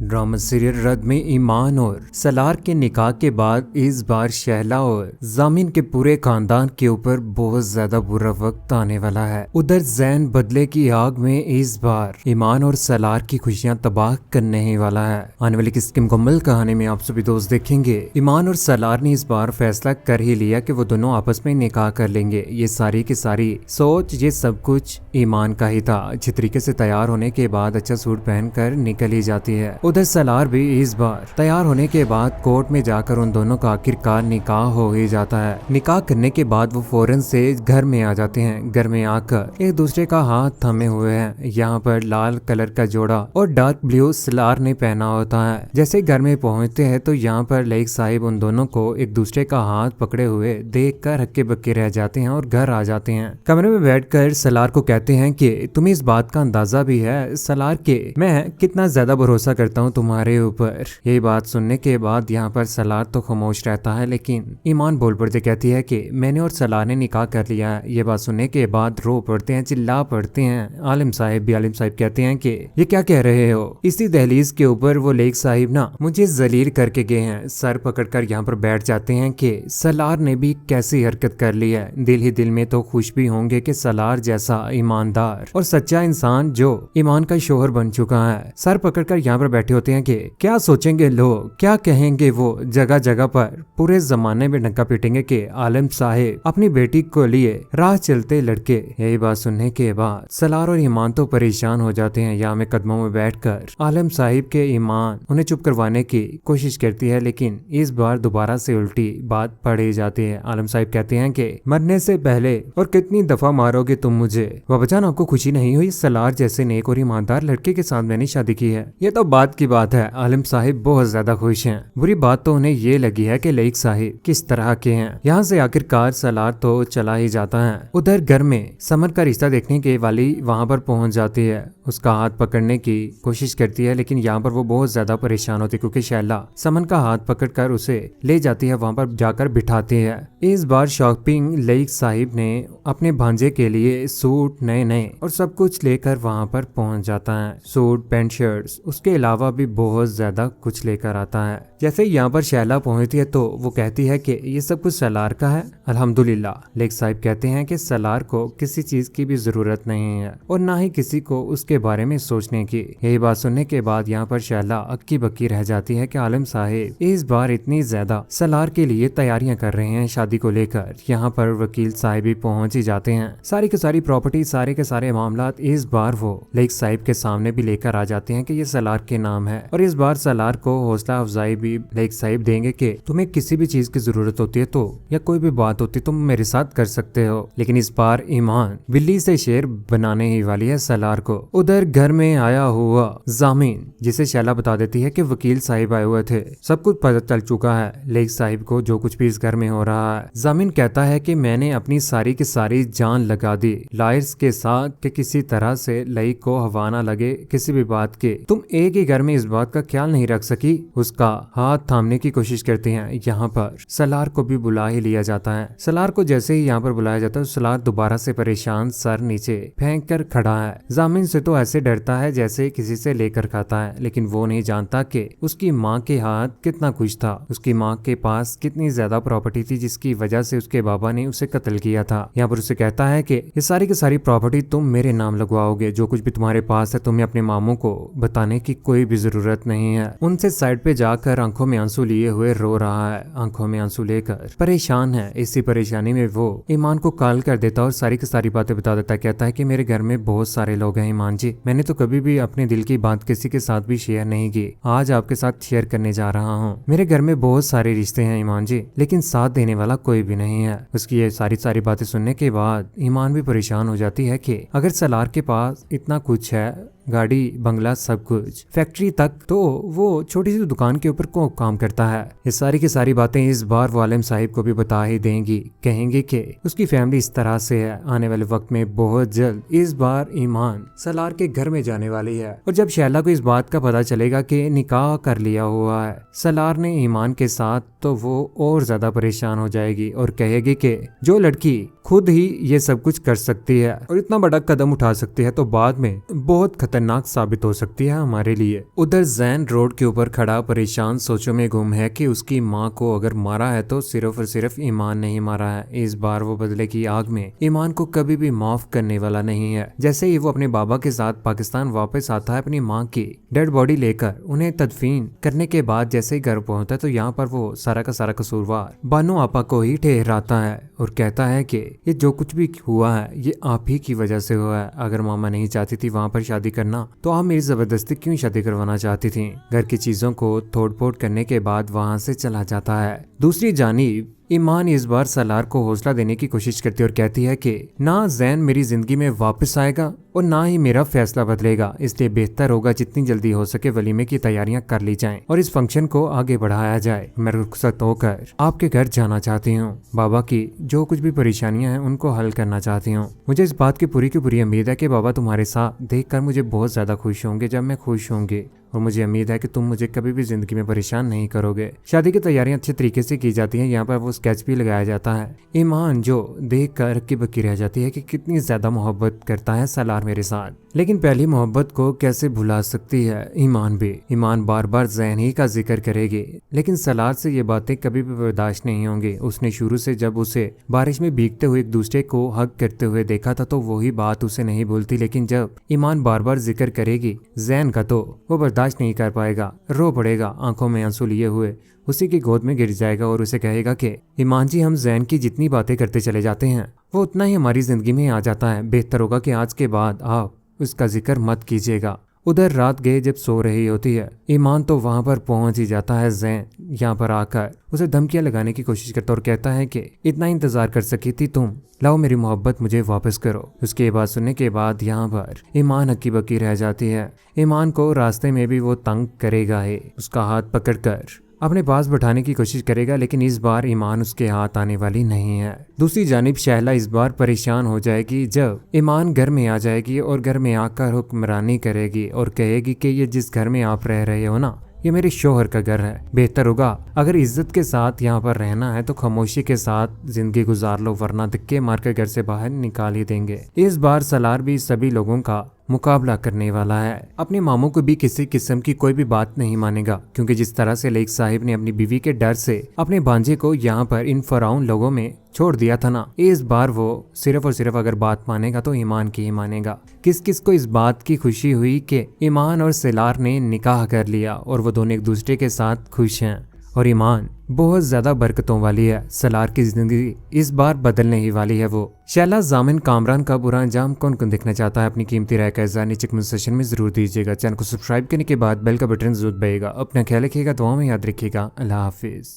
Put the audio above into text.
Drama serial रद में ईमान और सलार के निकाह के बाद इस बार शहला और जामिन के पूरे खानदान के ऊपर बहुत ज्यादा बुरा वक्त आने वाला है। उधर जैन बदले की आग में इस बार ईमान और सलार की खुशियां तबाह करने ही वाला है। आने वाली किसकी मुकम्मल कहानी में आप सभी दोस्त देखेंगे। ईमान और सलार ने इस बार फैसला कर ही लिया कि वो दोनों आपस में निकाह कर लेंगे। ये सारी की सारी सोच, ये सब कुछ ईमान का ही था। अच्छी तरीके से तैयार होने के बाद अच्छा सूट पहनकर निकल ही जाती है। उधर सलार भी इस बार तैयार होने के बाद कोर्ट में जाकर उन दोनों का आखिरकार निकाह हो ही जाता है। निकाह करने के बाद वो फौरन से घर में आ जाते हैं। घर में आकर एक दूसरे का हाथ थमे हुए हैं। यहाँ पर लाल कलर का जोड़ा और डार्क ब्लू सलार ने पहना होता है। जैसे घर में पहुंचते हैं तो यहाँ पर लईक साहिब उन दोनों को एक दूसरे का हाथ पकड़े हुए देख कर हक्के बक्के रह जाते हैं और घर आ जाते हैं। कमरे में बैठकर सलार को कहते हैं कि तुम्हें इस बात का अंदाजा भी है सलार के मैं कितना ज्यादा भरोसा करता हूँ तुम्हारे ऊपर। यही बात सुनने के बाद यहाँ पर सलार तो खामोश रहता है, लेकिन ईमान बोल पड़ते कहती है कि मैंने और सलार ने निकाह कर लिया है। ये बात सुनने के बाद रो पड़ते हैं, चिल्ला पड़ते हैं। आलिम साहिब कहते हैं कि ये क्या कह रहे हो। इसी दहलीज के ऊपर वो लईक साहिब ना मुझे जलील करके गए हैं। सर पकड़कर यहाँ पर बैठ जाते हैं कि सलार ने भी कैसी हरकत कर ली है। दिल ही दिल में तो खुश भी होंगे कि सलार जैसा ईमानदार और सच्चा इंसान जो ईमान का शोहर बन चुका है। सर पकड़कर यहाँ पर बैठे होते हैं कि क्या सोचेंगे लोग, क्या कहेंगे वो। जगह जगह पर पूरे जमाने में डंका पीटेंगे कि आलिम साहिब अपनी बेटी को लिए राह चलते लड़के। यही बात सुनने के बाद सलार और ईमान तो परेशान हो जाते हैं। यहाँ में कदमों में बैठकर आलिम साहिब के ईमान उन्हें चुप करवाने की कोशिश करती है, लेकिन इस बार दोबारा से उल्टी बात पड़ ही जाती है। आलिम साहिब कहते हैं कि मरने से पहले और कितनी दफा मारोगे तुम मुझे। बाबाजान आपको खुशी नहीं हुई सलार जैसे नेक और ईमानदार लड़के के साथ मैंने शादी की है। ये तो बात की बात है। आलिम साहिब बहुत ज्यादा खुश हैं। बुरी बात तो उन्हें ये लगी है कि लईक साहिब किस तरह के हैं। यहाँ से आखिरकार सलार तो चला ही जाता है। उधर घर में समर का रिश्ता देखने के वाली वहाँ पर पहुंच जाती है। उसका हाथ पकड़ने की कोशिश करती है, लेकिन यहाँ पर वो बहुत ज्यादा परेशान होती है क्योंकि शैला समन का हाथ पकड़कर उसे ले जाती है, वहाँ पर जाकर बिठाती है। इस बार शॉपिंग लईक साहिब ने अपने भांजे के लिए सूट नए नए और सब कुछ लेकर वहाँ पर पहुंच जाता है। सूट, पैंट, शर्ट्स, उसके अलावा भी बहुत ज्यादा कुछ लेकर आता है। जैसे यहाँ पर शैला पहुंचती है तो वो कहती है कि ये सब कुछ सलार का है। अल्हम्दुलिल्लाह। लईक साहिब कहते हैं कि सलार को किसी चीज की भी जरूरत नहीं है और ना ही किसी को उसके बारे में सोचने की। यही बात सुनने के बाद यहाँ पर शैला अक्की बक्की रह जाती है कि आलिम साहिब इस बार इतनी ज्यादा सलार के लिए तैयारियां कर रहे हैं शादी को लेकर। यहाँ पर वकील साहिब भी पहुंच ही जाते हैं। सारी की सारी प्रॉपर्टी, सारे के सारे मामला इस बार वो लईक साहिब के सामने भी लेकर आ जाते हैं कि ये सलार के नाम है। और इस बार सलार को हौसला अफजाई भी लईक साहिब देंगे कि तुम्हें किसी भी चीज की जरूरत होती है तो या कोई भी बात होती है तुम मेरे साथ कर सकते हो। लेकिन इस बार ईमान बिल्ली से शेर बनाने ही वाली है सलार को। उधर घर में आया हुआ जामिन, जिसे शैला बता देती है कि वकील साहिब आए हुए थे। सब कुछ पता चल चुका है लईक साहिब को जो कुछ भी इस घर में हो रहा है। जामिन कहता है कि मैंने अपनी सारी की सारी जान लगा दी लायर्स के साथ कि किसी तरह से लईक को हवा ना लगे किसी भी बात के। तुम एक ही घर में इस बात का ख्याल नहीं रख सकी। उसका हाथ थामने की कोशिश करते हैं। यहाँ पर सलार को भी बुला ही लिया जाता है। सलार को जैसे ही यहाँ पर बुलाया जाता है सलार दोबारा से परेशान सर नीचे फेंक कर खड़ा है। जामिन से तो ऐसे डरता है जैसे किसी से लेकर खाता है, लेकिन वो नहीं जानता कि उसकी माँ के हाथ कितना कुछ था। उसकी माँ के पास कितनी ज्यादा प्रॉपर्टी थी जिसकी वजह से उसके बाबा ने उसे कत्ल किया था। यहाँ पर उसे कहता है कि ये सारी की सारी प्रॉपर्टी तुम मेरे नाम लगवाओगे। जो कुछ भी तुम्हारे पास है तुम्हें अपने मामू को बताने की कोई भी जरूरत नहीं है। उनसे साइड पे जाकर आंखों में आंसू लिए हुए रो रहा है। आंखों में आंसू लेकर परेशान है। इसी परेशानी में वो ईमान को कॉल कर देता और सारी की सारी बातें बता देता है। कहता है कि मेरे घर में बहुत सारे लोग हैं ईमान जी, मैंने तो कभी भी अपने दिल की बात किसी के साथ भी शेयर नहीं की। आज आपके साथ शेयर करने जा रहा हूँ। मेरे घर में बहुत सारे रिश्ते हैं ईमान जी, लेकिन साथ देने वाला कोई भी नहीं है। उसकी ये सारी बातें सुनने के बाद ईमान भी परेशान हो जाती है कि अगर सलार के पास इतना कुछ है, गाड़ी, बंगला, सब कुछ, फैक्ट्री तक, तो वो छोटी सी दुकान के ऊपर को काम करता है। ये सारी की सारी बातें इस बार वो आलिम साहिब को भी बता ही देंगी। कहेंगे कि उसकी फैमिली इस तरह से है। आने वाले वक्त में बहुत जल्द इस बार ईमान सलार के घर में जाने वाली है। और जब शैला को इस बात का पता चलेगा कि निकाह कर लिया हुआ है सलार ने ईमान के साथ, तो वो और ज्यादा परेशान हो जाएगी और कहेगी कि जो लड़की खुद ही ये सब कुछ कर सकती है और इतना बड़ा कदम उठा सकती है तो बाद में बहुत खतरनाक साबित हो सकती है हमारे लिए। उधर जैन रोड के ऊपर खड़ा परेशान सोचों में गुम है कि उसकी माँ को अगर मारा है तो सिर्फ और सिर्फ ईमान नहीं मारा है। इस बार वो बदले की आग में ईमान को कभी भी माफ करने वाला नहीं है। जैसे ही वो अपने बाबा के साथ पाकिस्तान वापस आता है अपनी माँ की डेड बॉडी लेकर, उन्हें तदफीन करने के बाद जैसे ही घर पहुंचता है तो यहाँ पर वो सारा का सारा कसूरवार बानो आपा को ही ठहराता है और कहता है कि ये जो कुछ भी हुआ है ये आप ही की वजह से हुआ है। अगर मामा नहीं चाहती थी वहां पर शादी करना तो आप मेरी जबरदस्ती क्यों शादी करवाना चाहती थी। घर की चीजों को तोड़ फोड़ करने के बाद वहां से चला जाता है। दूसरी जानिब ईमान इस बार सलार को हौसला देने की कोशिश करती है और कहती है कि ना जैन मेरी जिंदगी में वापस आएगा और ना ही मेरा फैसला बदलेगा, इसलिए बेहतर होगा जितनी जल्दी हो सके वलीमे की तैयारियां कर ली जाएं और इस फंक्शन को आगे बढ़ाया जाए। मैं रुखसत होकर आपके घर जाना चाहती हूँ। बाबा की जो कुछ भी परेशानियां हैं उनको हल करना चाहती हूँ। मुझे इस बात की पूरी उम्मीद है कि बाबा तुम्हारे साथ देखकर मुझे बहुत ज्यादा खुश होंगे जब मैं खुश होंगी, और मुझे उम्मीद है कि तुम मुझे कभी भी जिंदगी में परेशान नहीं करोगे। शादी की तैयारियां अच्छे तरीके से की जाती हैं। यहाँ पर वो स्केच भी लगाया जाता है। ईमान जो देख कर हक्की बक्की रह जाती है कि कितनी ज्यादा मोहब्बत करता है सलार मेरे साथ, लेकिन पहली मोहब्बत को कैसे भुला सकती है ईमान भी। ईमान बार बार जैन ही का जिक्र करेगी, लेकिन सलार से ये बातें कभी भी बर्दाश्त नहीं होंगी। उसने शुरू से जब उसे बारिश में भीगते हुए एक दूसरे को हक करते हुए देखा था तो वही बात उसे नहीं भूलती, लेकिन जब ईमान बार बार जिक्र करेगी जैन का तो वो बर्दाश्त नहीं कर पाएगा, रो पड़ेगा, आंखों में आंसू लिए हुए उसी की गोद में गिर जाएगा और उसे कहेगा कि ईमान जी हम जैन की जितनी बातें करते चले जाते हैं वो उतना ही हमारी जिंदगी में आ जाता है। बेहतर होगा कि आज के बाद आप उसका जिक्र मत कीजिएगा। उधर रात गए जब सो रही होती है ईमान तो वहां पर पहुंच ही जाता है। जैन यहाँ पर आकर उसे धमकियां लगाने की कोशिश करता और कहता है कि इतना इंतजार कर सकी थी तुम, लाओ मेरी मोहब्बत मुझे वापस करो। उसके बाद सुनने के बाद यहाँ पर ईमान हक्की बक्की रह जाती है। ईमान को रास्ते में भी वो तंग करेगा है, उसका हाथ पकड़कर अपने पास बैठाने की कोशिश करेगा, लेकिन इस बार ईमान उसके हाथ आने वाली नहीं है। दूसरी जानिब शहला इस बार परेशान हो जाएगी जब ईमान घर में आ जाएगी और घर में आकर हुक्मरानी करेगी और कहेगी कि ये जिस घर में आप रह रहे हो ना ये मेरे शोहर का घर है। बेहतर होगा अगर इज्जत के साथ यहाँ पर रहना है तो खामोशी के साथ जिंदगी गुजार लो, वरना धक्के मारकर घर से बाहर निकाल ही देंगे। इस बार सलार भी सभी लोगों का मुकाबला करने वाला है। अपने मामू को भी किसी किस्म की कोई भी बात नहीं मानेगा, क्योंकि जिस तरह से लेक साहिब ने अपनी बीवी के डर से अपने भांजे को यहाँ पर इन फराउन लोगों में छोड़ दिया था ना, इस बार वो सिर्फ और सिर्फ अगर बात मानेगा तो ईमान की ही मानेगा। किस किस को इस बात की खुशी हुई कि ईमान और सलार ने निकाह कर लिया और वो दोनों एक दूसरे के साथ खुश हैं और ईमान बहुत ज्यादा बरकतों वाली है। सलार की जिंदगी इस बार बदलने ही वाली है। वो शैला जामिन कामरान का बुरा अंजाम कौन कौन देखना चाहता है, अपनी कीमती राय का इज़हार नीचे कमेंट सेक्शन में जरूर दीजिएगा। चैनल को सब्सक्राइब करने के बाद बेल का बटन जरूर दबाइएगा। अपना ख्याल रखिएगा, दुआ में याद रखिएगा। अल्लाह हाफिज।